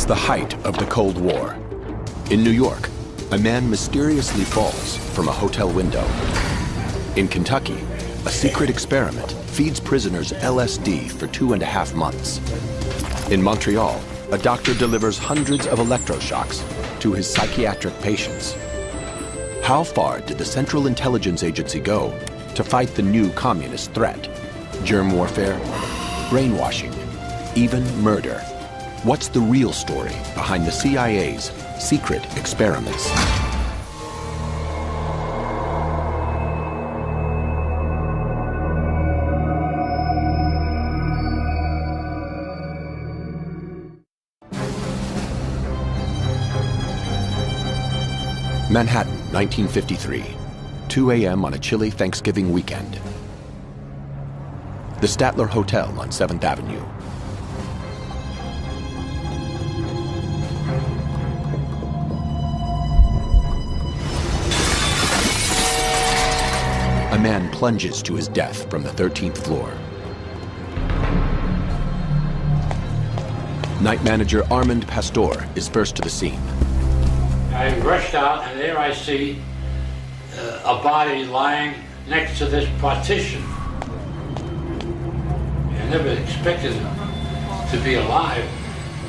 the height of the Cold War. In New York, a man mysteriously falls from a hotel window. In Kentucky, a secret experiment feeds prisoners LSD for 2.5 months. In Montreal, a doctor delivers hundreds of electroshocks to his psychiatric patients. How far did the Central Intelligence Agency go to fight the new communist threat? Germ warfare, brainwashing, even murder. What's the real story behind the CIA's secret experiments? Manhattan, 1953, 2 a.m. on a chilly Thanksgiving weekend. The Statler Hotel on 7th Avenue. A man plunges to his death from the 13th floor. Night manager Armand Pastor is first to the scene. I rushed out, and there I see a body lying next to this partition. I never expected him to be alive,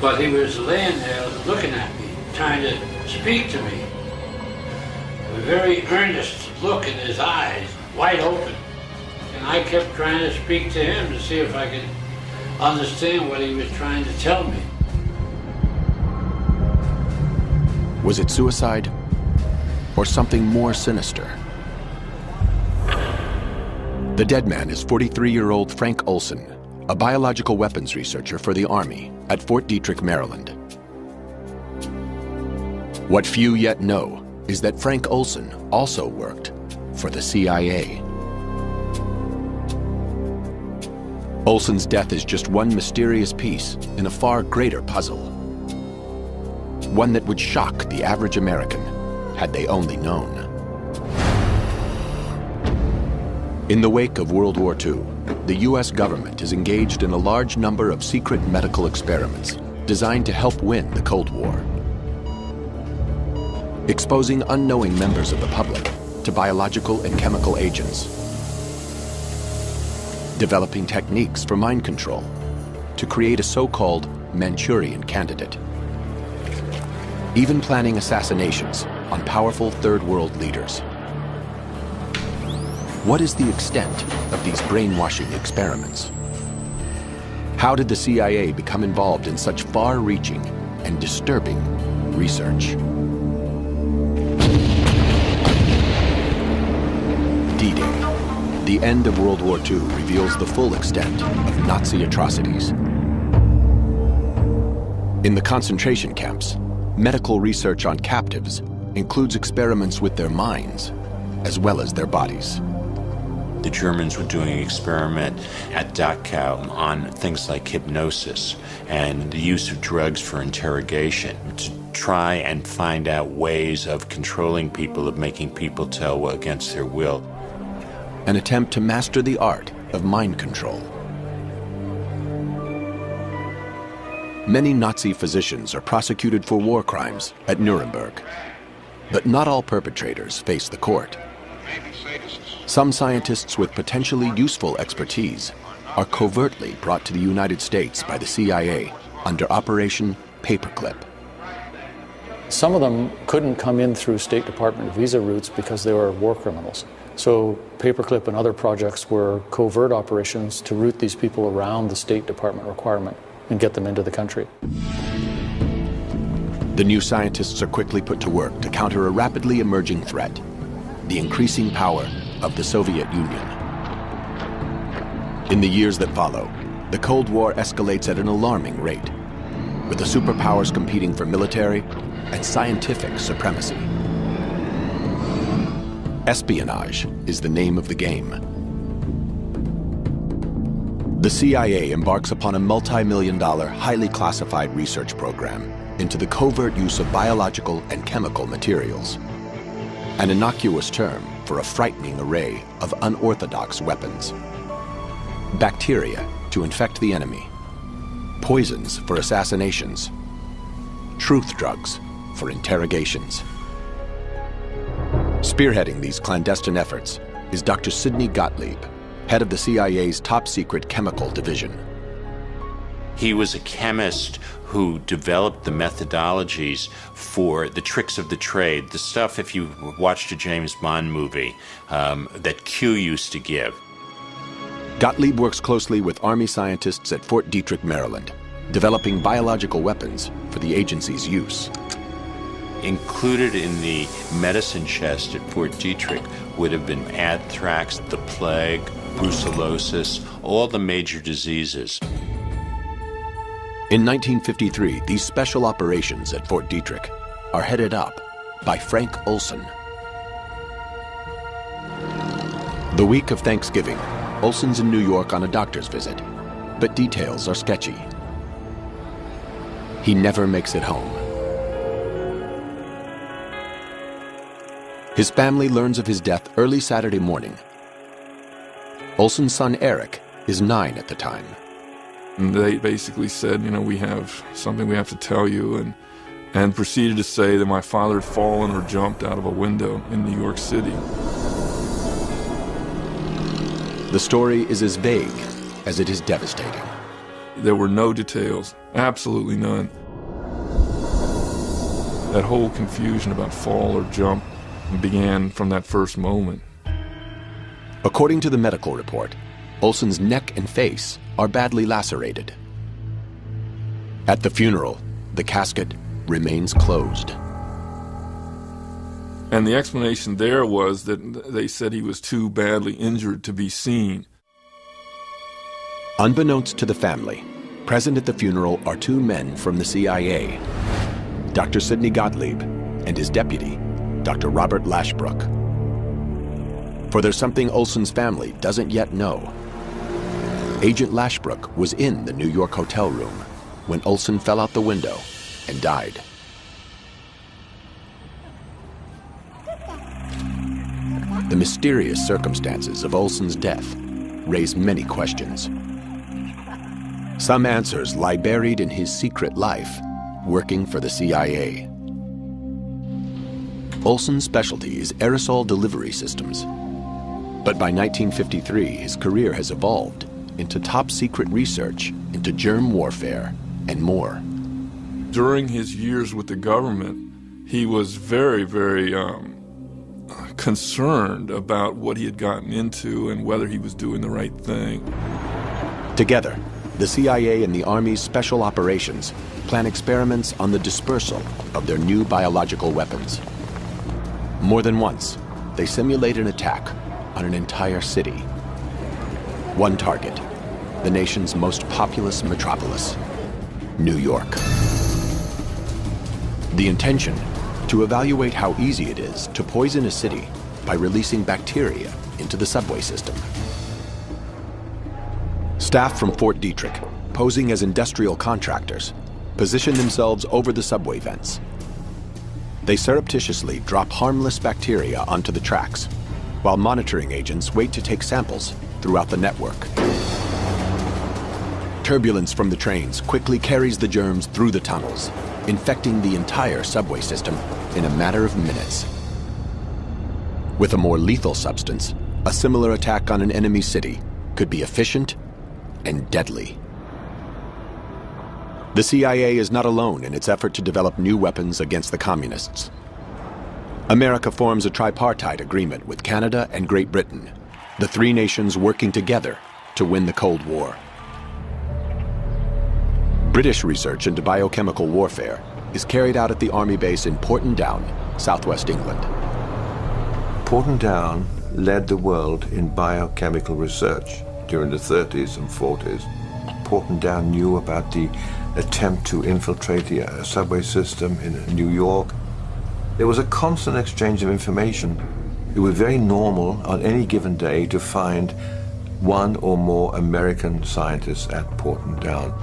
but he was laying there looking at me, trying to speak to me. A very earnest look in his eyes, wide open. And I kept trying to speak to him to see if I could understand what he was trying to tell me. Was it suicide or something more sinister? The dead man is 43-year-old Frank Olson, a biological weapons researcher for the Army at Fort Detrick, Maryland. What few yet know is that Frank Olson also worked for the CIA. Olson's death is just one mysterious piece in a far greater puzzle. One that would shock the average American had they only known. In the wake of World War II, the US government is engaged in a large number of secret medical experiments designed to help win the Cold War. Exposing unknowing members of the public to biological and chemical agents. Developing techniques for mind control to create a so-called Manchurian candidate. Even planning assassinations on powerful third world leaders. What is the extent of these brainwashing experiments? How did the CIA become involved in such far-reaching and disturbing research? D-Day, the end of World War II, reveals the full extent of Nazi atrocities. In the concentration camps, medical research on captives includes experiments with their minds as well as their bodies. The Germans were doing an experiment at Dachau on things like hypnosis and the use of drugs for interrogation to try and find out ways of controlling people, of making people tell against their will. An attempt to master the art of mind control. Many Nazi physicians are prosecuted for war crimes at Nuremberg. But not all perpetrators face the court. Some scientists with potentially useful expertise are covertly brought to the United States by the CIA under Operation Paperclip. Some of them couldn't come in through State Department visa routes because they were war criminals. So Paperclip and other projects were covert operations to route these people around the State Department requirement and get them into the country. The new scientists are quickly put to work to counter a rapidly emerging threat, the increasing power of the Soviet Union. In the years that follow, the Cold War escalates at an alarming rate, with the superpowers competing for military and scientific supremacy. Espionage is the name of the game. The CIA embarks upon a multi-million-dollar, highly classified research program into the covert use of biological and chemical materials, an innocuous term for a frightening array of unorthodox weapons. Bacteria to infect the enemy, poisons for assassinations, truth drugs for interrogations. Spearheading these clandestine efforts is Dr. Sidney Gottlieb, head of the CIA's top-secret chemical division. He was a chemist who developed the methodologies for the tricks of the trade, the stuff, if you watched a James Bond movie, that Q used to give. Gottlieb works closely with Army scientists at Fort Detrick, Maryland, developing biological weapons for the agency's use. Included in the medicine chest at Fort Detrick would have been anthrax, the plague, brucellosis, all the major diseases. In 1953, these special operations at Fort Detrick are headed up by Frank Olson. The week of Thanksgiving, Olson's in New York on a doctor's visit, but details are sketchy. He never makes it home. His family learns of his death early Saturday morning. Olson's son Eric is 9 at the time. And they basically said, you know, we have something we have to tell you, and proceeded to say that my father had fallen or jumped out of a window in New York City. The story is as vague as it is devastating. There were no details, absolutely none. That whole confusion about fall or jump began from that first moment. According to the medical report, Olson's neck and face are badly lacerated. At the funeral, the casket remains closed. And the explanation there was that they said he was too badly injured to be seen. Unbeknownst to the family, present at the funeral are 2 men from the CIA, Dr. Sidney Gottlieb and his deputy, Dr. Robert Lashbrook. For there's something Olson's family doesn't yet know. Agent Lashbrook was in the New York hotel room when Olson fell out the window and died. The mysterious circumstances of Olson's death raise many questions. Some answers lie buried in his secret life, working for the CIA. Olson's specialty is aerosol delivery systems. But by 1953, his career has evolved into top-secret research into germ warfare and more. During his years with the government, he was very, very concerned about what he had gotten into and whether he was doing the right thing. Together, the CIA and the Army's Special Operations plan experiments on the dispersal of their new biological weapons. More than once, they simulate an attack on an entire city. One target, the nation's most populous metropolis, New York. The intention, to evaluate how easy it is to poison a city by releasing bacteria into the subway system. Staff from Fort Detrick, posing as industrial contractors, position themselves over the subway vents. They surreptitiously drop harmless bacteria onto the tracks, while monitoring agents wait to take samples throughout the network. Turbulence from the trains quickly carries the germs through the tunnels, infecting the entire subway system in a matter of minutes. With a more lethal substance, a similar attack on an enemy city could be efficient and deadly. The CIA is not alone in its effort to develop new weapons against the communists. America forms a tripartite agreement with Canada and Great Britain, the 3 nations working together to win the Cold War. British research into biochemical warfare is carried out at the Army base in Porton Down, southwest England. Porton Down led the world in biochemical research during the 30s and 40s. Porton Down knew about the attempt to infiltrate the subway system in New York. There was a constant exchange of information. It was very normal on any given day to find 1 or more American scientists at Porton Down.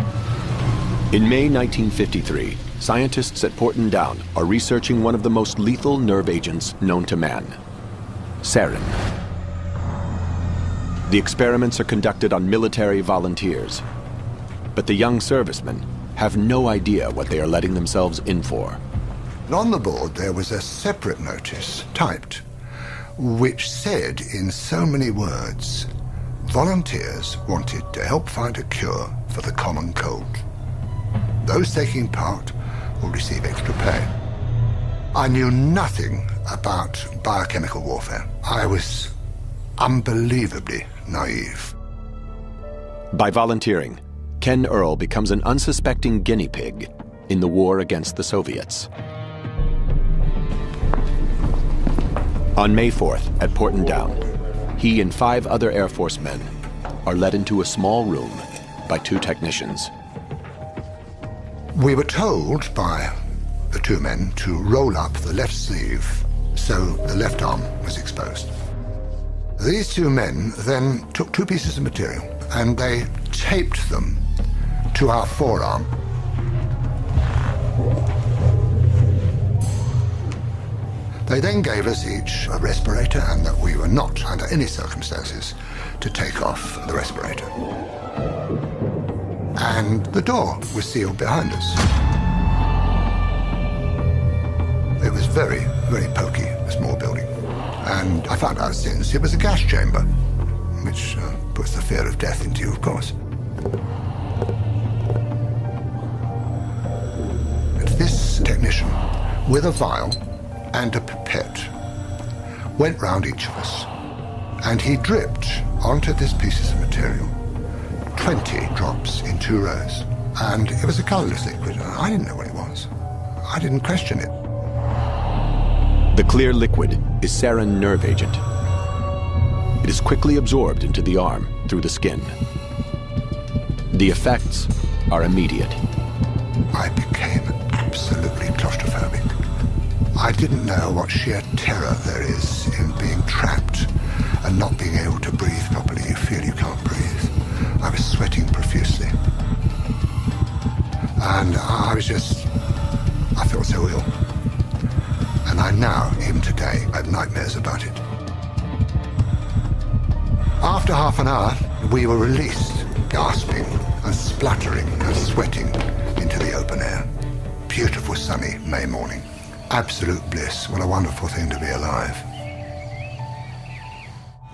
In May 1953, scientists at Porton Down are researching one of the most lethal nerve agents known to man, sarin. The experiments are conducted on military volunteers, but the young servicemen have no idea what they are letting themselves in for. And on the board there was a separate notice, typed, which said in so many words, volunteers wanted to help find a cure for the common cold. Those taking part will receive extra pay. I knew nothing about biochemical warfare. I was unbelievably naive. By volunteering, Ken Earl becomes an unsuspecting guinea pig in the war against the Soviets. On May 4th at Porton Down, he and 5 other Air Force men are led into a small room by 2 technicians. We were told by the 2 men to roll up the left sleeve so the left arm was exposed. These 2 men then took 2 pieces of material and they taped them to our forearm. They then gave us each a respirator and that we were not, under any circumstances, to take off the respirator. And the door was sealed behind us. It was very, very poky, a small building. And I found out since it was a gas chamber, which puts the fear of death into you, of course. But this technician, with a vial and a pipette, went round each of us, and he dripped onto this piece of material 20 drops in 2 rows. And it was a colorless liquid. I didn't know what it was. I didn't question it. The clear liquid is sarin nerve agent. It is quickly absorbed into the arm through the skin. The effects are immediate. I became absolutely claustrophobic. I didn't know what sheer terror there is in being trapped and not being able to breathe properly. You feel you can't breathe. I was sweating profusely. And I felt so ill. And I now, even today, have nightmares about it. After half an hour, we were released, gasping and spluttering and sweating into the open air. Beautiful sunny May morning. Absolute bliss. What a wonderful thing to be alive.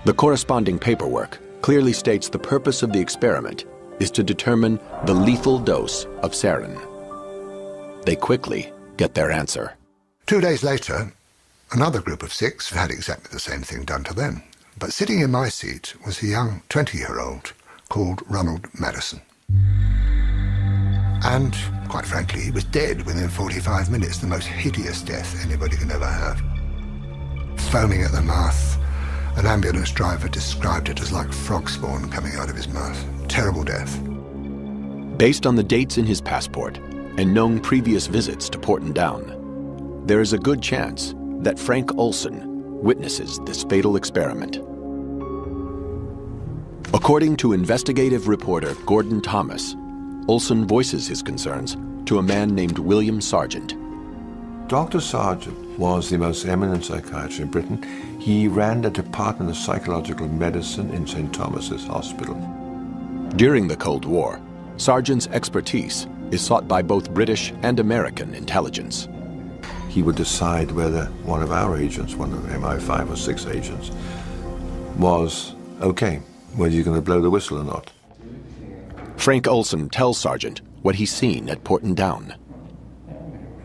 The corresponding paperwork clearly states the purpose of the experiment is to determine the lethal dose of sarin. They quickly get their answer. 2 days later, another group of 6 had exactly the same thing done to them. But sitting in my seat was a young 20-year-old called Ronald Madison. And, quite frankly, he was dead within 45 minutes, the most hideous death anybody can ever have. Foaming at the mouth, an ambulance driver described it as like frog spawn coming out of his mouth. Terrible death. Based on the dates in his passport and known previous visits to Porton Down, there is a good chance that Frank Olson witnesses this fatal experiment. According to investigative reporter Gordon Thomas, Olson voices his concerns to a man named William Sargent. Dr. Sargent was the most eminent psychiatrist in Britain. He ran the Department of Psychological Medicine in St. Thomas's Hospital. During the Cold War, Sargent's expertise is sought by both British and American intelligence. He would decide whether one of our agents, one of MI5 or 6 agents, was okay, whether you're going to blow the whistle or not. Frank Olson tells Sargent what he's seen at Porton Down.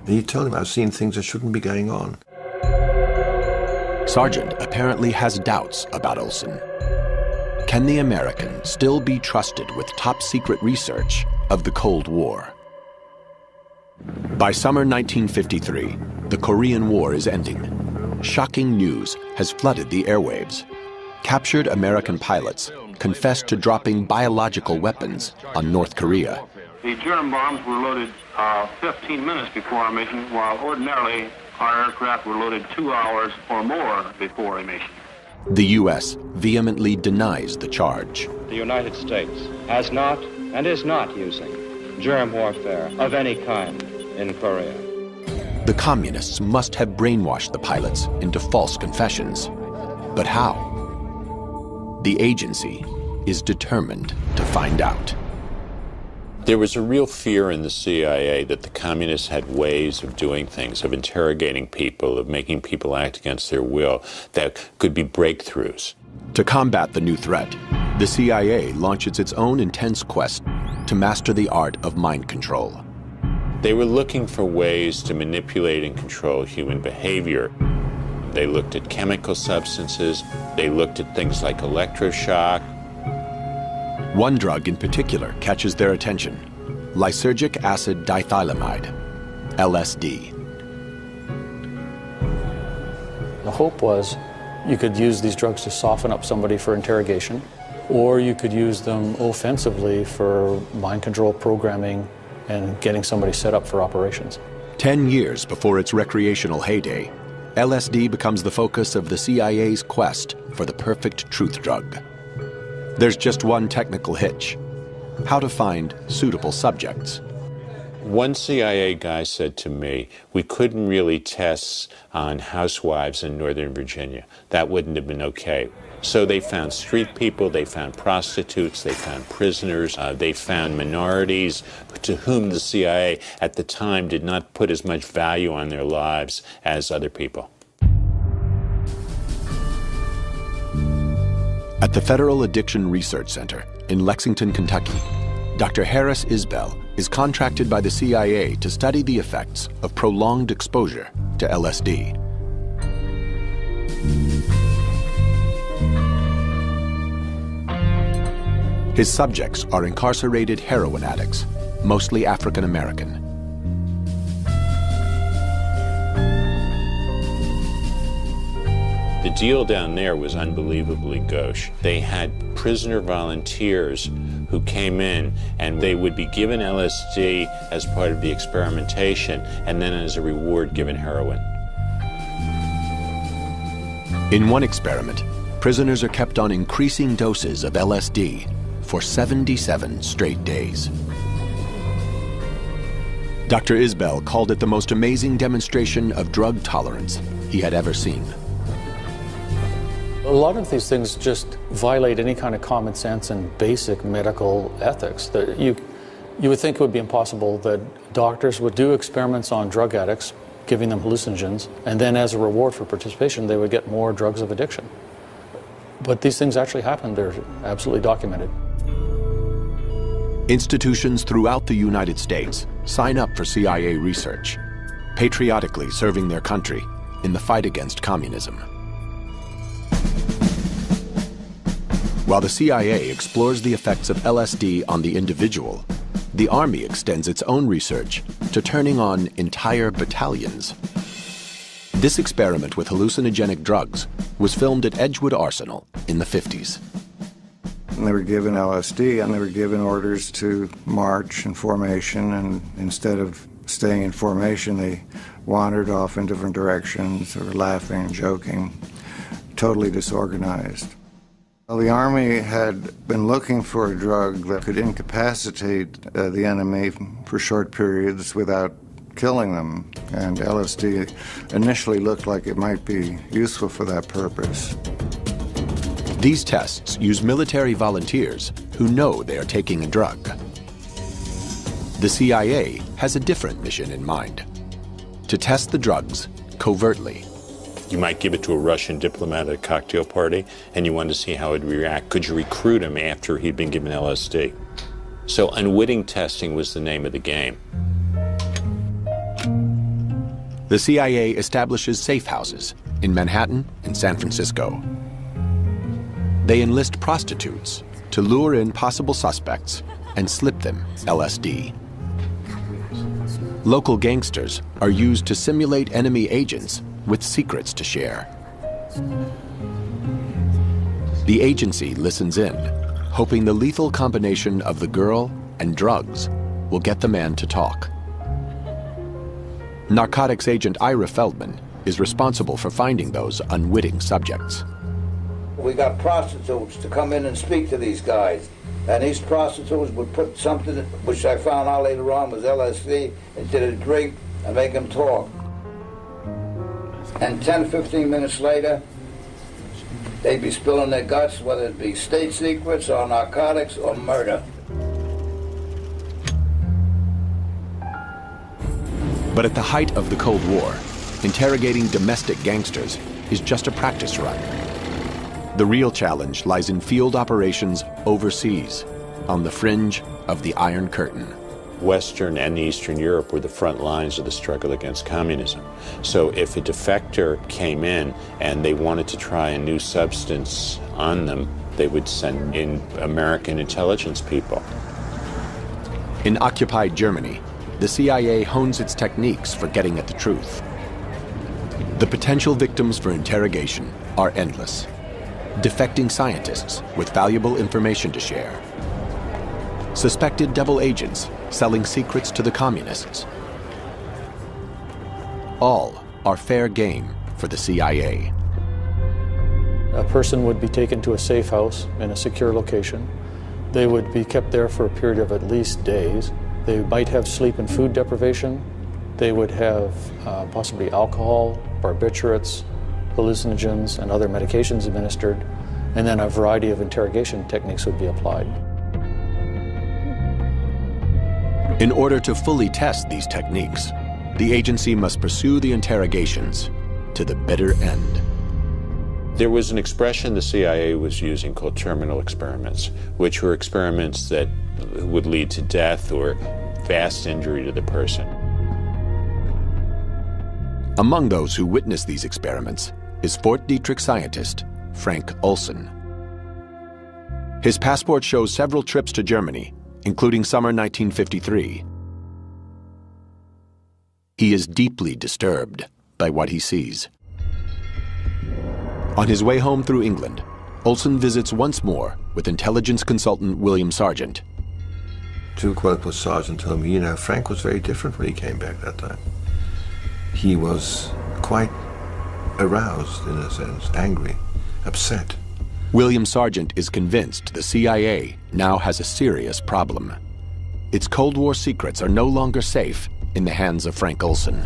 He told him, I've seen things that shouldn't be going on. Sargent apparently has doubts about Olson. Can the American still be trusted with top-secret research of the Cold War? By summer 1953, the Korean War is ending. Shocking news has flooded the airwaves. Captured American pilots confessed to dropping biological weapons on North Korea. The germ bombs were loaded 15 minutes before our mission, while ordinarily our aircraft were loaded 2 hours or more before a mission. The U.S. vehemently denies the charge. The United States has not and is not using germ warfare of any kind in Korea. The communists must have brainwashed the pilots into false confessions. But how? The agency is determined to find out. There was a real fear in the CIA that the communists had ways of doing things, of interrogating people, of making people act against their will, that could be breakthroughs. To combat the new threat, the CIA launches its own intense quest to master the art of mind control. They were looking for ways to manipulate and control human behavior. They looked at chemical substances. They looked at things like electroshock. One drug in particular catches their attention: lysergic acid dithylamide, LSD. The hope was you could use these drugs to soften up somebody for interrogation, or you could use them offensively for mind control programming and getting somebody set up for operations. 10 years before its recreational heyday, LSD becomes the focus of the CIA's quest for the perfect truth drug. There's just one technical hitch: how to find suitable subjects. One CIA guy said to me, we couldn't really test on housewives in Northern Virginia. That wouldn't have been okay. So they found street people, they found prostitutes, they found prisoners, they found minorities to whom the CIA at the time did not put as much value on their lives as other people. At the Federal Addiction Research Center in Lexington, Kentucky, Dr. Harris Isbell is contracted by the CIA to study the effects of prolonged exposure to LSD. His subjects are incarcerated heroin addicts, mostly African American. The deal down there was unbelievably gauche. They had prisoner volunteers who came in, and they would be given LSD as part of the experimentation, and then as a reward given heroin. In one experiment, prisoners are kept on increasing doses of LSD for 77 straight days. Dr. Isbell called it the most amazing demonstration of drug tolerance he had ever seen. A lot of these things just violate any kind of common sense and basic medical ethics. That you would think it would be impossible that doctors would do experiments on drug addicts, giving them hallucinogens, and then as a reward for participation, they would get more drugs of addiction. But these things actually happen. They're absolutely documented. Institutions throughout the United States sign up for CIA research, patriotically serving their country in the fight against communism. While the CIA explores the effects of LSD on the individual, the Army extends its own research to turning on entire battalions. This experiment with hallucinogenic drugs was filmed at Edgewood Arsenal in the 50s. And they were given LSD, and they were given orders to march in formation, and instead of staying in formation, they wandered off in different directions, or laughing and joking, totally disorganized. Well, the Army had been looking for a drug that could incapacitate the enemy for short periods without killing them, and LSD initially looked like it might be useful for that purpose. These tests use military volunteers who know they are taking a drug. The CIA has a different mission in mind: to test the drugs covertly. You might give it to a Russian diplomat at a cocktail party, and you wanted to see how he'd react. Could you recruit him after he'd been given LSD? So unwitting testing was the name of the game. The CIA establishes safe houses in Manhattan and San Francisco. They enlist prostitutes to lure in possible suspects and slip them LSD. Local gangsters are used to simulate enemy agents with secrets to share. The agency listens in, hoping the lethal combination of the girl and drugs will get the man to talk. Narcotics agent Ira Feldman is responsible for finding those unwitting subjects. We got prostitutes to come in and speak to these guys. And these prostitutes would put something, which I found out later on was LSD, into the drink and make them talk. And 10, 15 minutes later, they'd be spilling their guts, whether it be state secrets or narcotics or murder. But at the height of the Cold War, interrogating domestic gangsters is just a practice run. The real challenge lies in field operations overseas, on the fringe of the Iron Curtain. Western and Eastern Europe were the front lines of the struggle against communism. So if a defector came in and they wanted to try a new substance on them, they would send in American intelligence people. In occupied Germany, the CIA hones its techniques for getting at the truth. The potential victims for interrogation are endless. Defecting scientists with valuable information to share. Suspected double agents selling secrets to the communists. All are fair game for the CIA. A person would be taken to a safe house in a secure location. They would be kept there for a period of at least days. They might have sleep and food deprivation. They would have possibly alcohol, barbiturates, hallucinogens, and other medications administered, and then a variety of interrogation techniques would be applied. In order to fully test these techniques, the agency must pursue the interrogations to the bitter end. There was an expression the CIA was using called terminal experiments, which were experiments that would lead to death or vast injury to the person. Among those who witnessed these experiments is Fort Detrick scientist Frank Olson. His passport shows several trips to Germany, including summer 1953. He is deeply disturbed by what he sees. On his way home through England, Olson visits once more with intelligence consultant William Sargent. To quote what Sargent told me, Frank was very different when he came back that time. He was quite aroused, in a sense, angry, upset. William Sargent is convinced the CIA now has a serious problem. Its Cold War secrets are no longer safe in the hands of Frank Olson.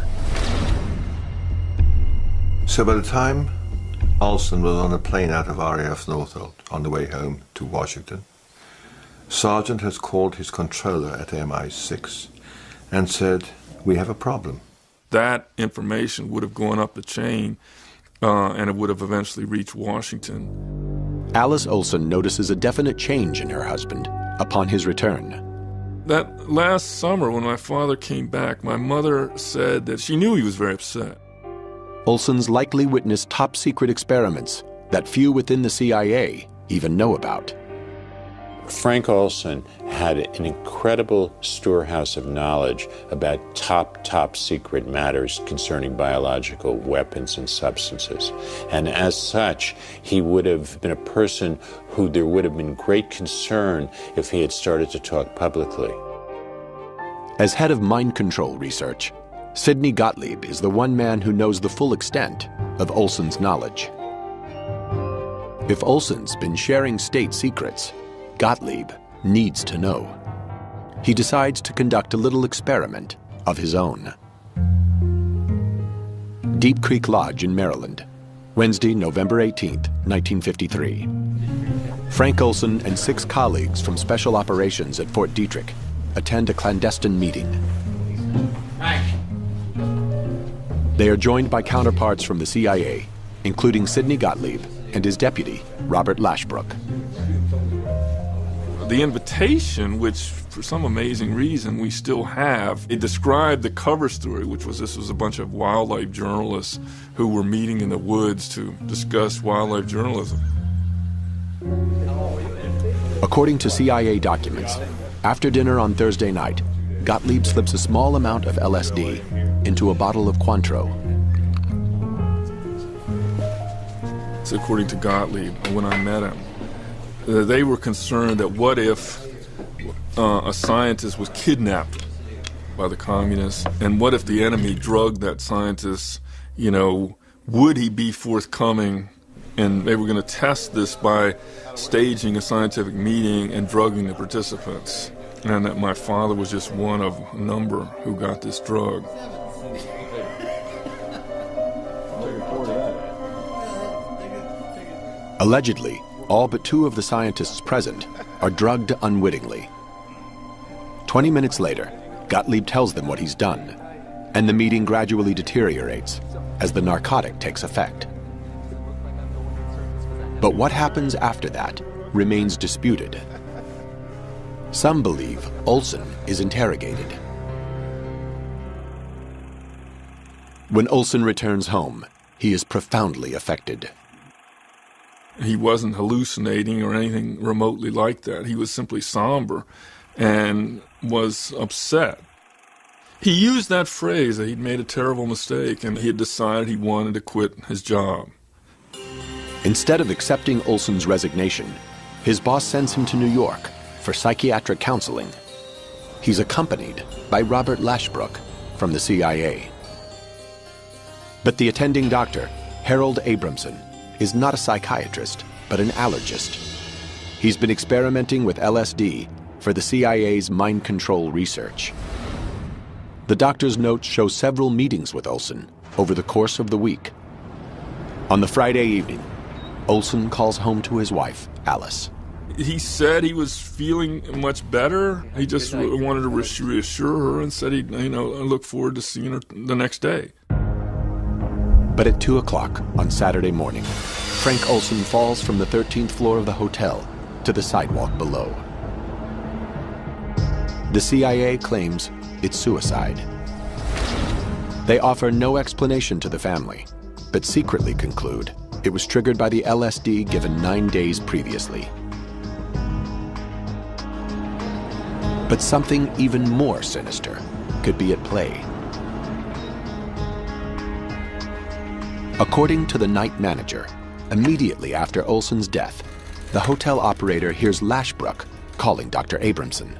So by the time Olson was on a plane out of RAF Northolt on the way home to Washington, Sargent has called his controller at MI6 and said, "We have a problem." That information would have gone up the chain and it would have eventually reached Washington. Alice Olson notices a definite change in her husband upon his return. That last summer when my father came back, my mother said that she knew he was very upset. Olson's likely witnessed top-secret experiments that few within the CIA even know about. Frank Olson had an incredible storehouse of knowledge about top secret matters concerning biological weapons and substances. And as such, he would have been a person who there would have been great concern if he had started to talk publicly. As head of mind control research, Sidney Gottlieb is the one man who knows the full extent of Olson's knowledge. If Olson's been sharing state secrets, Gottlieb needs to know. He decides to conduct a little experiment of his own. Deep Creek Lodge in Maryland, Wednesday, November 18th, 1953. Frank Olson and 6 colleagues from Special Operations at Fort Detrick attend a clandestine meeting. They are joined by counterparts from the CIA, including Sidney Gottlieb and his deputy, Robert Lashbrook. The invitation, which for some amazing reason we still have, it described the cover story, which was this was a bunch of wildlife journalists who were meeting in the woods to discuss wildlife journalism. According to CIA documents, after dinner on Thursday night, Gottlieb slips a small amount of LSD into a bottle of Cointreau. So according to Gottlieb, when I met him, they were concerned that what if a scientist was kidnapped by the communists, and what if the enemy drugged that scientist, would he be forthcoming? And they were going to test this by staging a scientific meeting and drugging the participants. And that my father was just one of a number who got this drug. Allegedly, all but 2 of the scientists present are drugged unwittingly. 20 minutes later, Gottlieb tells them what he's done. and the meeting gradually deteriorates as the narcotic takes effect. But what happens after that remains disputed. Some believe Olson is interrogated. When Olson returns home, he is profoundly affected. He wasn't hallucinating or anything remotely like that. He was simply somber and was upset. He used that phrase that he'd made a terrible mistake and he had decided he wanted to quit his job. Instead of accepting Olson's resignation, his boss sends him to New York for psychiatric counseling. He's accompanied by Robert Lashbrook from the CIA. But the attending doctor, Harold Abramson, is not a psychiatrist, but an allergist. He's been experimenting with LSD for the CIA's mind control research. The doctor's notes show several meetings with Olson over the course of the week. On the Friday evening, Olson calls home to his wife, Alice. He said he was feeling much better. He just wanted to reassure her and said he'd, look forward to seeing her the next day. But at 2 o'clock on Saturday morning, Frank Olson falls from the 13th floor of the hotel to the sidewalk below. The CIA claims it's suicide. They offer no explanation to the family, but secretly conclude it was triggered by the LSD given 9 days previously. But something even more sinister could be at play. According to the night manager, immediately after Olson's death, the hotel operator hears Lashbrook calling Dr. Abramson.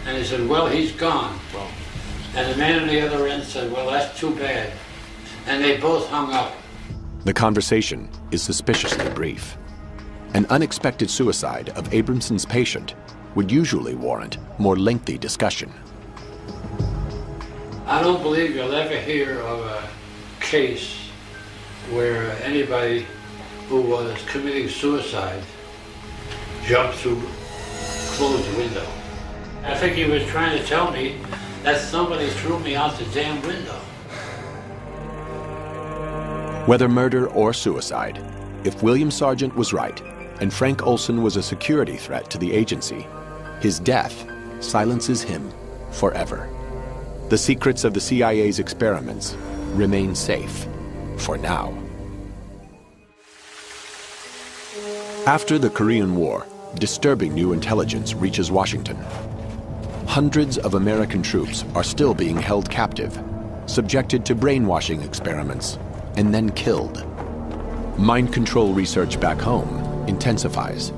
And he said, well, he's gone. And the man on the other end said, well, that's too bad. And they both hung up. The conversation is suspiciously brief. An unexpected suicide of Abramson's patient would usually warrant more lengthy discussion. I don't believe you'll ever hear of a case where anybody who was committing suicide jumped through a closed window. I think he was trying to tell me that somebody threw me out the damn window. Whether murder or suicide, if William Sargent was right and Frank Olson was a security threat to the agency, his death silences him forever. The secrets of the CIA's experiments remain safe for now. After the Korean War, disturbing new intelligence reaches Washington. Hundreds of American troops are still being held captive, subjected to brainwashing experiments, and then killed. Mind control research back home intensifies.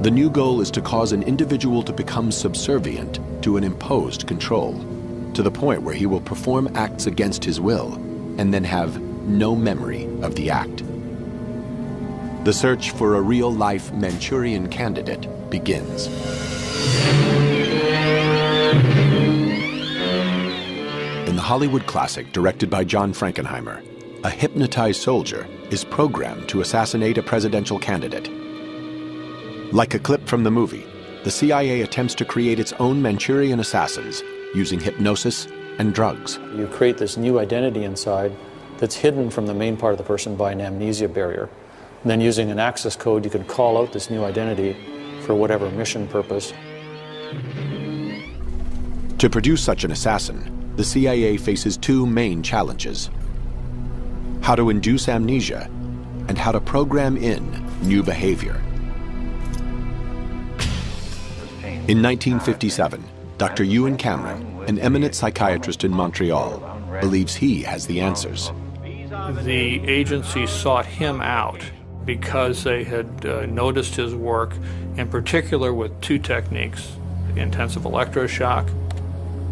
The new goal is to cause an individual to become subservient to an imposed control, to the point where he will perform acts against his will and then have no memory of the act. The search for a real-life Manchurian candidate begins. In the Hollywood classic directed by John Frankenheimer, a hypnotized soldier is programmed to assassinate a presidential candidate. Like a clip from the movie, the CIA attempts to create its own Manchurian assassins using hypnosis and drugs. You create this new identity inside that's hidden from the main part of the person by an amnesia barrier. And then using an access code, you can call out this new identity for whatever mission purpose. To produce such an assassin, the CIA faces two main challenges: how to induce amnesia and how to program in new behavior. In 1957, Dr. Ewan Cameron, an eminent psychiatrist in Montreal, believes he has the answers. The agency sought him out because they had noticed his work, in particular with two techniques, intensive electroshock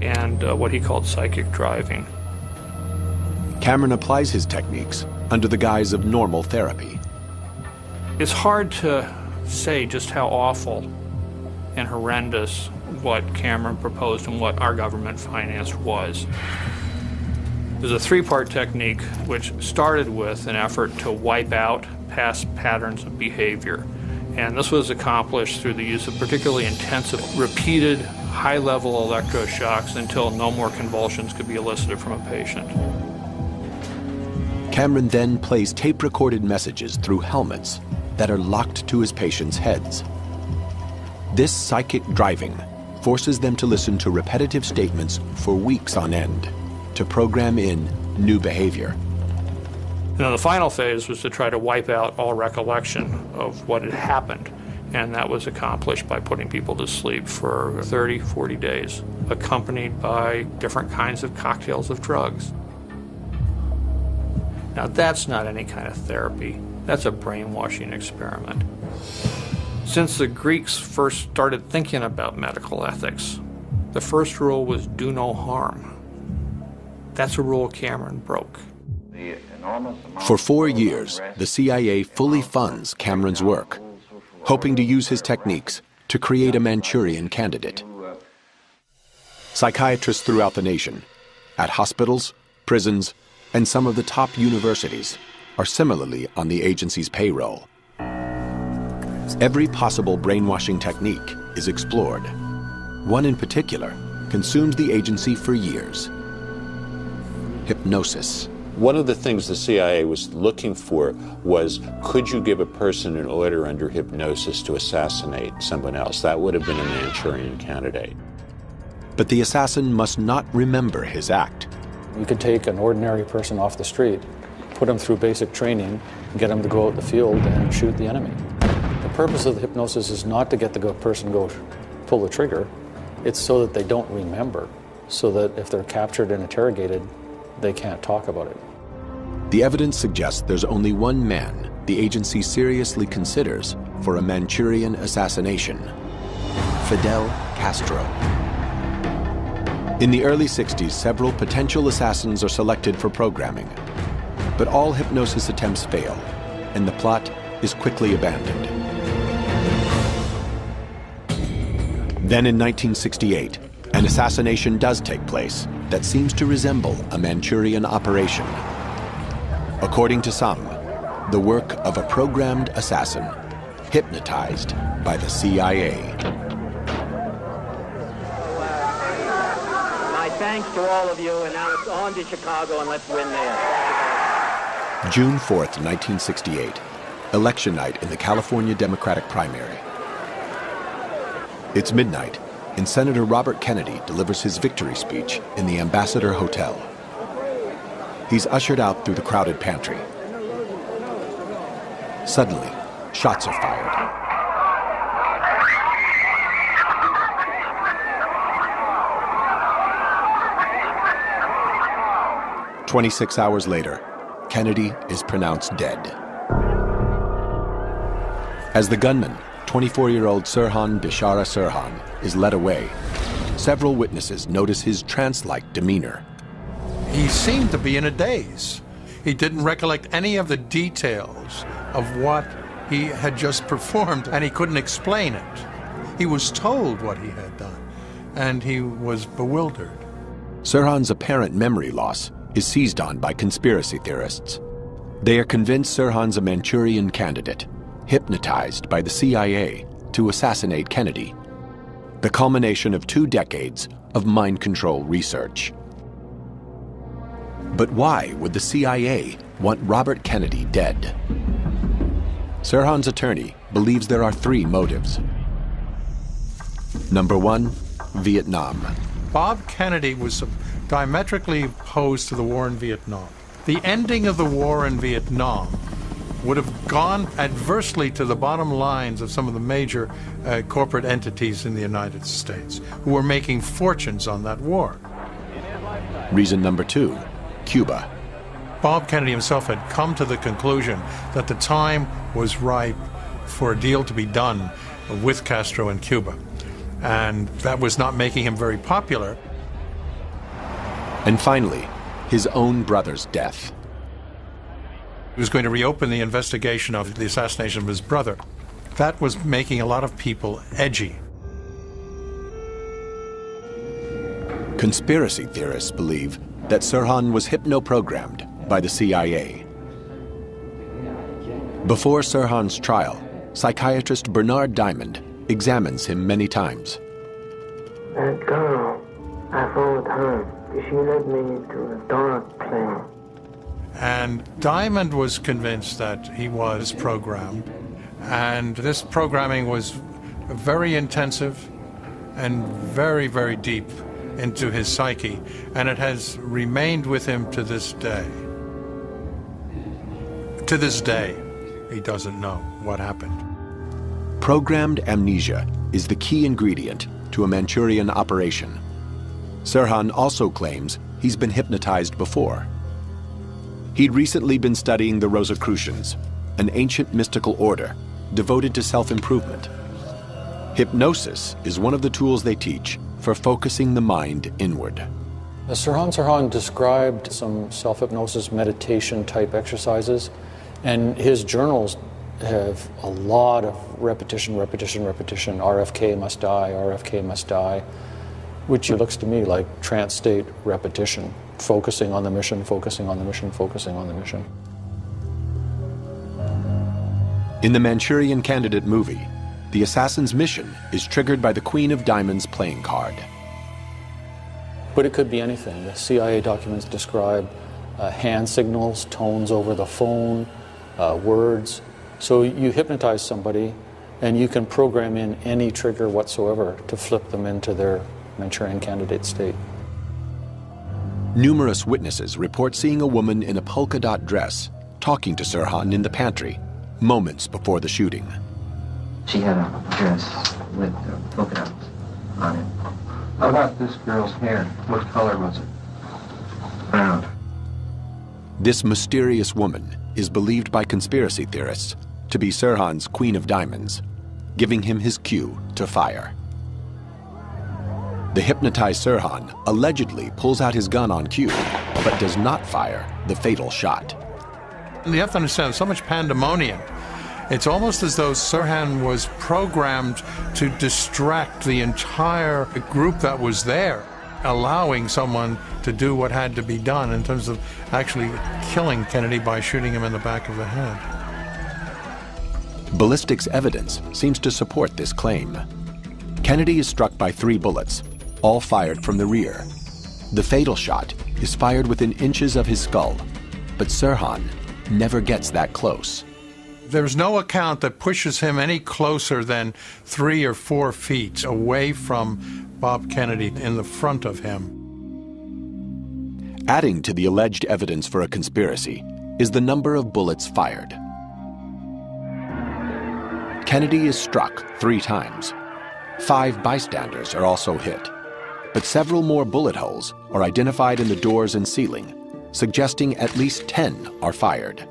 and what he called psychic driving. Cameron applies his techniques under the guise of normal therapy. It's hard to say just how awful and horrendous what Cameron proposed and what our government financed was. There's a three-part technique which started with an effort to wipe out past patterns of behavior And this was accomplished through the use of particularly intensive, repeated, high-level electroshocks until no more convulsions could be elicited from a patient. Cameron then plays tape-recorded messages through helmets that are locked to his patients' heads. This psychic driving forces them to listen to repetitive statements for weeks on end to program in new behavior. Now, the final phase was to try to wipe out all recollection of what had happened, and that was accomplished by putting people to sleep for 30, 40 days, accompanied by different kinds of cocktails of drugs. Now, that's not any kind of therapy. That's a brainwashing experiment. Since the Greeks first started thinking about medical ethics, the first rule was do no harm. That's a rule Cameron broke. For 4 years, the CIA fully funds Cameron's work, hoping to use his techniques to create a Manchurian candidate. Psychiatrists throughout the nation, at hospitals, prisons, and some of the top universities, are similarly on the agency's payroll. Every possible brainwashing technique is explored. One in particular consumes the agency for years: hypnosis. One of the things the CIA was looking for was, could you give a person an order under hypnosis to assassinate someone else? That would have been a Manchurian candidate. But the assassin must not remember his act. You could take an ordinary person off the street, put him through basic training, and get him to go out in the field and shoot the enemy. The purpose of the hypnosis is not to get the person to go pull the trigger. It's so that they don't remember, so that if they're captured and interrogated, they can't talk about it. The evidence suggests there's only one man the agency seriously considers for a Manchurian assassination: Fidel Castro. In the early 60s, several potential assassins are selected for programming, but all hypnosis attempts fail, and the plot is quickly abandoned. Then in 1968, an assassination does take place that seems to resemble a Manchurian operation. According to some, the work of a programmed assassin hypnotized by the CIA. My thanks to all of you, and now it's on to Chicago, and let's win there. June 4th, 1968, election night in the California Democratic primary. It's midnight, and Senator Robert Kennedy delivers his victory speech in the Ambassador Hotel. He's ushered out through the crowded pantry. Suddenly, shots are fired. "26 hours later, Kennedy is pronounced dead. As the gunman, 24-year-old Sirhan Bishara Sirhan, is led away, several witnesses notice his trance-like demeanor. He seemed to be in a daze. He didn't recollect any of the details of what he had just performed, and he couldn't explain it. He was told what he had done, and he was bewildered. Sirhan's apparent memory loss is seized on by conspiracy theorists. They are convinced Sirhan's a Manchurian candidate, hypnotized by the CIA to assassinate Kennedy, the culmination of 2 decades of mind control research. But why would the CIA want Robert Kennedy dead? Sirhan's attorney believes there are 3 motives. Number 1, Vietnam. Bob Kennedy was diametrically opposed to the war in Vietnam. The ending of the war in Vietnam would have gone adversely to the bottom lines of some of the major corporate entities in the United States who were making fortunes on that war. Reason number 2, Cuba. Bob Kennedy himself had come to the conclusion that the time was ripe for a deal to be done with Castro in Cuba, and that was not making him very popular. And finally, his own brother's death. He was going to reopen the investigation of the assassination of his brother. That was making a lot of people edgy. Conspiracy theorists believe that Sirhan was hypno-programmed by the CIA. Before Sirhan's trial, psychiatrist Bernard Diamond examines him many times. That girl, I followed her. She led me to a dark place. And Diamond was convinced that he was programmed, and this programming was very intensive and very, very deep into his psyche, and it has remained with him to this day. To this day, he doesn't know what happened. Programmed amnesia is the key ingredient to a Manchurian operation. Sirhan also claims he's been hypnotized before. He'd recently been studying the Rosicrucians, an ancient mystical order devoted to self-improvement. Hypnosis is one of the tools they teach for focusing the mind inward. Sirhan Sirhan described some self-hypnosis meditation type exercises, and his journals have a lot of repetition, RFK must die, RFK must die, which looks to me like trance state repetition, focusing on the mission, focusing on the mission, focusing on the mission. In the Manchurian Candidate movie, the assassin's mission is triggered by the Queen of Diamonds playing card. But it could be anything. The CIA documents describe hand signals, tones over the phone, words. So you hypnotize somebody and you can program in any trigger whatsoever to flip them into their Manchurian Candidate state. Numerous witnesses report seeing a woman in a polka dot dress talking to Sirhan in the pantry moments before the shooting. She had a dress with polka dots on it. How about this girl's hair? What color was it? Brown. This mysterious woman is believed by conspiracy theorists to be Sirhan's Queen of Diamonds, giving him his cue to fire. The hypnotized Sirhan allegedly pulls out his gun on cue, but does not fire the fatal shot. And you have to understand, so much pandemonium. It's almost as though Sirhan was programmed to distract the entire group that was there, allowing someone to do what had to be done in terms of actually killing Kennedy by shooting him in the back of the head. Ballistics evidence seems to support this claim. Kennedy is struck by 3 bullets, all fired from the rear. The fatal shot is fired within inches of his skull, but Sirhan never gets that close. There's no account that pushes him any closer than 3 or 4 feet away from Bob Kennedy in the front of him. Adding to the alleged evidence for a conspiracy is the number of bullets fired. Kennedy is struck 3 times. 5 bystanders are also hit, but several more bullet holes are identified in the doors and ceiling, suggesting at least 10 are fired.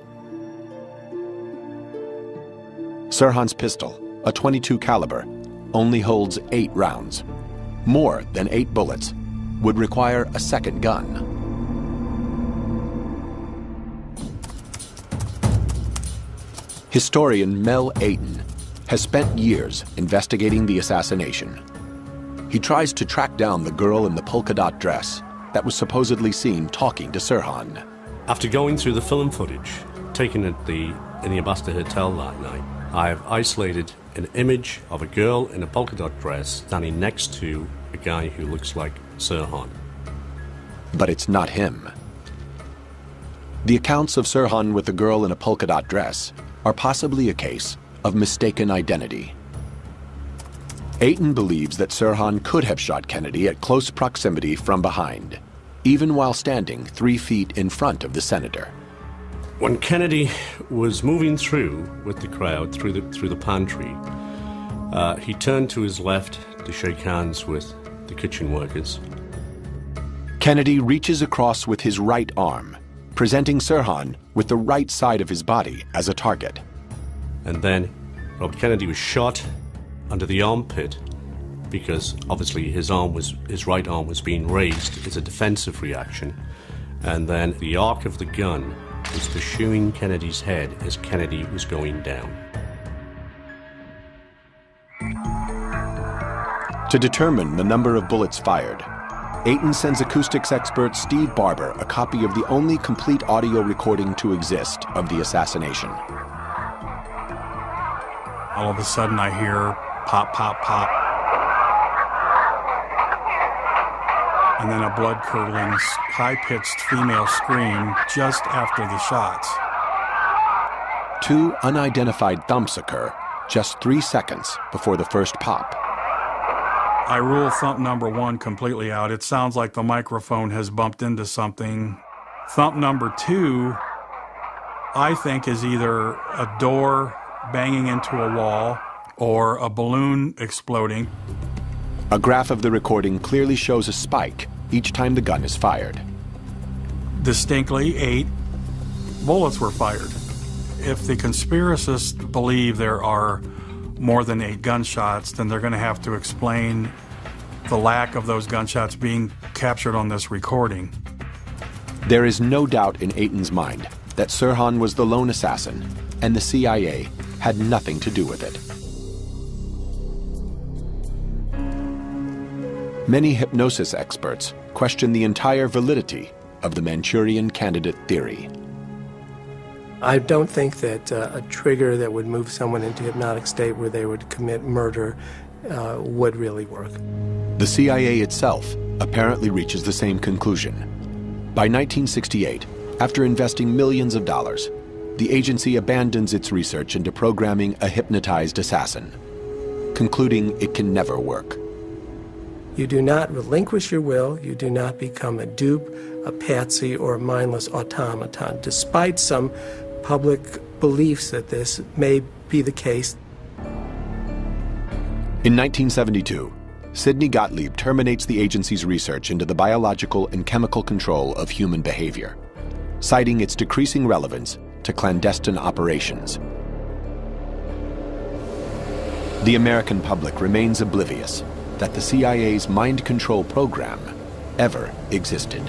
Sirhan's pistol, a .22 caliber, only holds 8 rounds. More than 8 bullets would require a second gun. Historian Mel Ayton has spent years investigating the assassination. He tries to track down the girl in the polka dot dress that was supposedly seen talking to Sirhan. After going through the film footage taken in the Ambassador Hotel that night, I have isolated an image of a girl in a polka dot dress standing next to a guy who looks like Sirhan. But it's not him. The accounts of Sirhan with the girl in a polka dot dress are possibly a case of mistaken identity. Ayton believes that Sirhan could have shot Kennedy at close proximity from behind, even while standing 3 feet in front of the senator. When Kennedy was moving through with the crowd through the pantry, he turned to his left to shake hands with the kitchen workers. Kennedy reaches across with his right arm, presenting Sirhan with the right side of his body as a target. And then Robert Kennedy was shot under the armpit because obviously his right arm was being raised as a defensive reaction. And then the arc of the gun was pursuing Kennedy's head as Kennedy was going down. To determine the number of bullets fired, Ayton sends acoustics expert Steve Barber a copy of the only complete audio recording to exist of the assassination. All of a sudden I hear pop, pop, pop. And then a blood-curdling, high-pitched female scream just after the shots. 2 unidentified thumps occur just 3 seconds before the first pop. I rule thump number 1 completely out. It sounds like the microphone has bumped into something. Thump number 2, I think, is either a door banging into a wall or a balloon exploding. A graph of the recording clearly shows a spike each time the gun is fired. Distinctly, 8 bullets were fired. If the conspiracists believe there are more than 8 gunshots, then they're going to have to explain the lack of those gunshots being captured on this recording. There is no doubt in Ayton's mind that Sirhan was the lone assassin, and the CIA had nothing to do with it. Many hypnosis experts question the entire validity of the Manchurian Candidate theory. I don't think that a trigger that would move someone into hypnotic state where they would commit murder would really work. The CIA itself apparently reaches the same conclusion. By 1968, after investing millions of dollars, the agency abandons its research into programming a hypnotized assassin, concluding it can never work. You do not relinquish your will, you do not become a dupe, a patsy, or a mindless automaton, despite some public beliefs that this may be the case. In 1972, Sidney Gottlieb terminates the agency's research into the biological and chemical control of human behavior, citing its decreasing relevance to clandestine operations. The American public remains oblivious that the CIA's mind control program ever existed.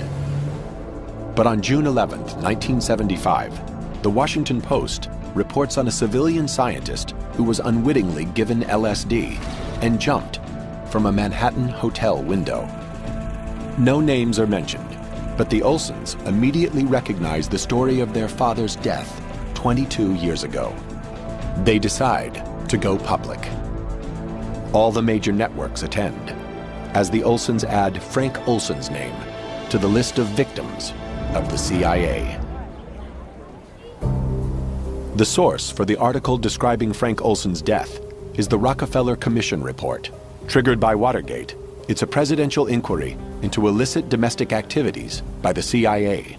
But on June 11, 1975, the Washington Post reports on a civilian scientist who was unwittingly given LSD and jumped from a Manhattan hotel window. No names are mentioned, but the Olsons immediately recognized the story of their father's death 22 years ago. They decide to go public. All the major networks attend, as the Olsons add Frank Olson's name to the list of victims of the CIA. The source for the article describing Frank Olson's death is the Rockefeller Commission report. Triggered by Watergate, it's a presidential inquiry into illicit domestic activities by the CIA.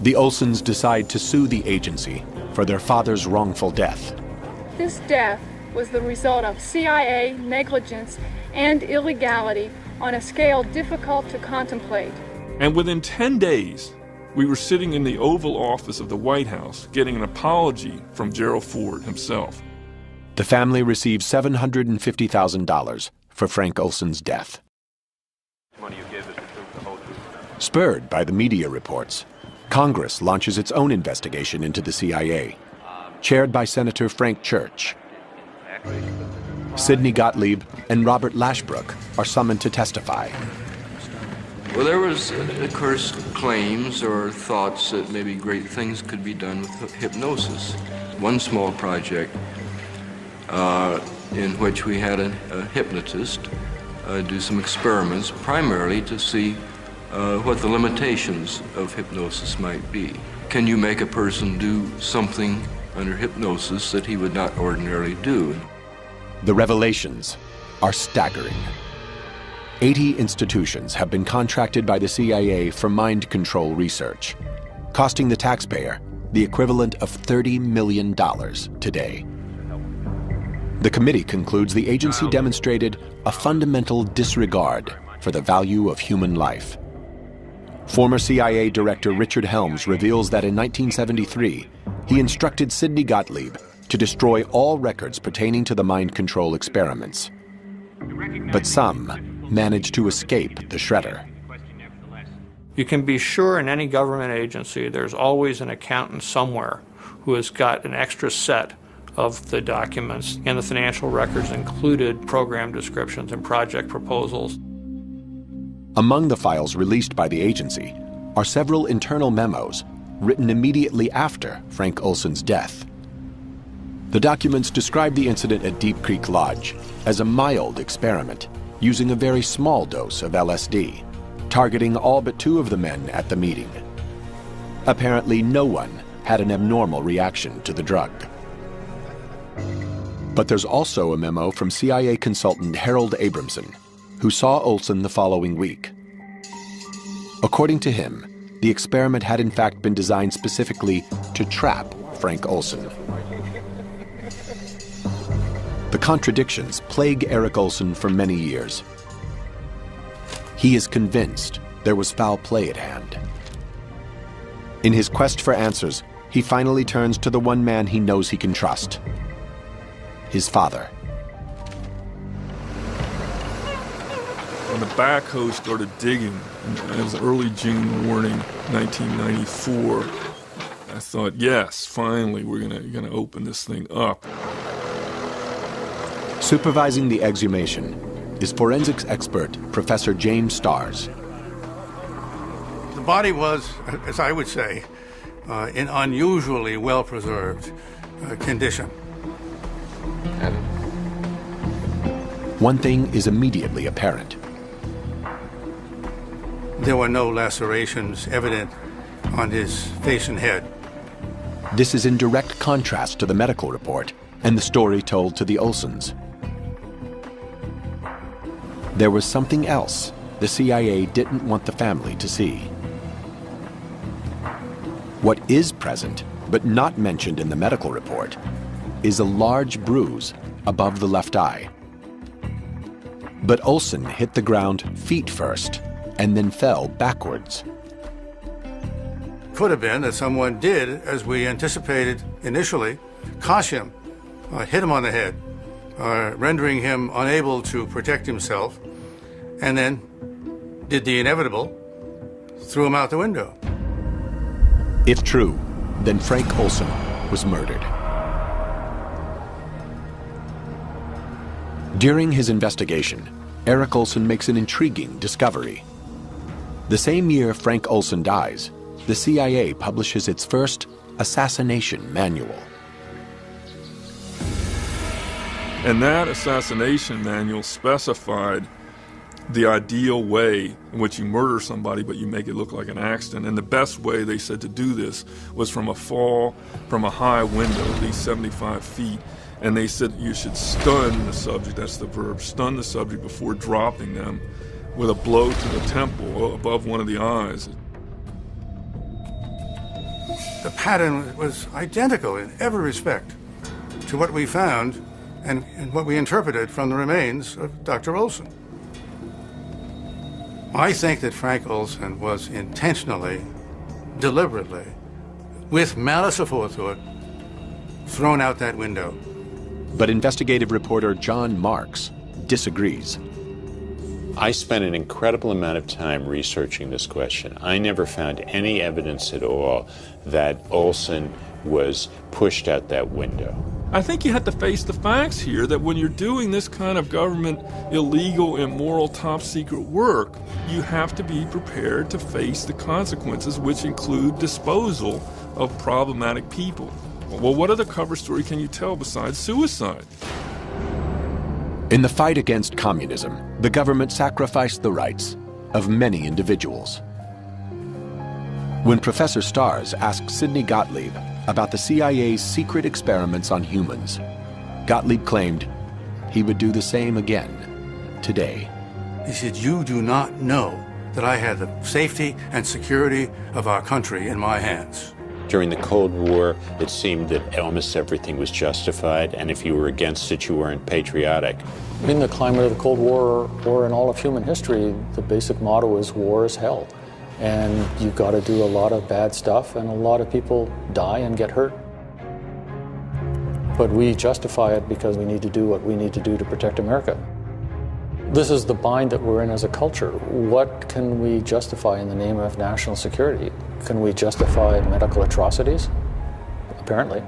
The Olsons decide to sue the agency for their father's wrongful death. This death was the result of CIA negligence and illegality on a scale difficult to contemplate. And within 10 days, we were sitting in the Oval Office of the White House getting an apology from Gerald Ford himself. The family receives $750,000 for Frank Olson's death. Spurred by the media reports, Congress launches its own investigation into the CIA, chaired by Senator Frank Church. Sidney Gottlieb and Robert Lashbrook are summoned to testify. Well, there was, of course, claims or thoughts that maybe great things could be done with hypnosis. One small project in which we had a hypnotist do some experiments, primarily to see what the limitations of hypnosis might be. Can you make a person do something under hypnosis that he would not ordinarily do? The revelations are staggering. 80 institutions have been contracted by the CIA for mind control research, costing the taxpayer the equivalent of $30 million today. The committee concludes the agency demonstrated a fundamental disregard for the value of human life. Former CIA Director Richard Helms reveals that in 1973, he instructed Sidney Gottlieb to destroy all records pertaining to the mind control experiments. But some managed to escape the shredder. You can be sure in any government agency there's always an accountant somewhere who has got an extra set of the documents, and the financial records included program descriptions and project proposals. Among the files released by the agency are several internal memos written immediately after Frank Olson's death. The documents describe the incident at Deep Creek Lodge as a mild experiment using a very small dose of LSD, targeting all but 2 of the men at the meeting. Apparently, no one had an abnormal reaction to the drug. But there's also a memo from CIA consultant Harold Abramson, who saw Olson the following week. According to him, the experiment had in fact been designed specifically to trap Frank Olson. The contradictions plague Eric Olson for many years. He is convinced there was foul play at hand. In his quest for answers, he finally turns to the one man he knows he can trust: his father. When the backhoe started digging, it was early June morning, 1994, I thought, yes, finally, we're gonna open this thing up. Supervising the exhumation is forensics expert Professor James Starrs. The body was, as I would say, in unusually well-preserved condition. One thing is immediately apparent. There were no lacerations evident on his face and head. This is in direct contrast to the medical report and the story told to the Olsons. There was something else the CIA didn't want the family to see. What is present, but not mentioned in the medical report, is a large bruise above the left eye. But Olson hit the ground feet first and then fell backwards. Could have been that someone did, as we anticipated initially, cosh him, hit him on the head, rendering him unable to protect himself, and then did the inevitable, threw him out the window. If true, then Frank Olson was murdered. During his investigation, Eric Olson makes an intriguing discovery. The same year Frank Olson dies, the CIA publishes its first assassination manual. And that assassination manual specified the ideal way in which you murder somebody, but you make it look like an accident. And the best way, they said, to do this was from a fall from a high window, at least 75 feet. And they said you should stun the subject, that's the verb, stun the subject before dropping them with a blow to the temple above one of the eyes. The pattern was identical in every respect to what we found and what we interpreted from the remains of Dr. Olson. I think that Frank Olson was intentionally, deliberately, with malice aforethought, thrown out that window. But investigative reporter John Marks disagrees. I spent an incredible amount of time researching this question. I never found any evidence at all that Olson was pushed out that window. I think you have to face the facts here that when you're doing this kind of government illegal, immoral, top-secret work, you have to be prepared to face the consequences, which include disposal of problematic people. Well, what other cover story can you tell besides suicide? In the fight against communism, the government sacrificed the rights of many individuals. When Professor Starrs asked Sidney Gottlieb about the CIA's secret experiments on humans, Gottlieb claimed he would do the same again today. He said, "You do not know that I had the safety and security of our country in my hands." During the Cold War, it seemed that almost everything was justified, and if you were against it, you weren't patriotic. In the climate of the Cold War, or in all of human history, the basic motto is war is hell. And you've got to do a lot of bad stuff, and a lot of people die and get hurt. But we justify it because we need to do what we need to do to protect America. This is the bind that we're in as a culture. What can we justify in the name of national security? Can we justify medical atrocities? Apparently.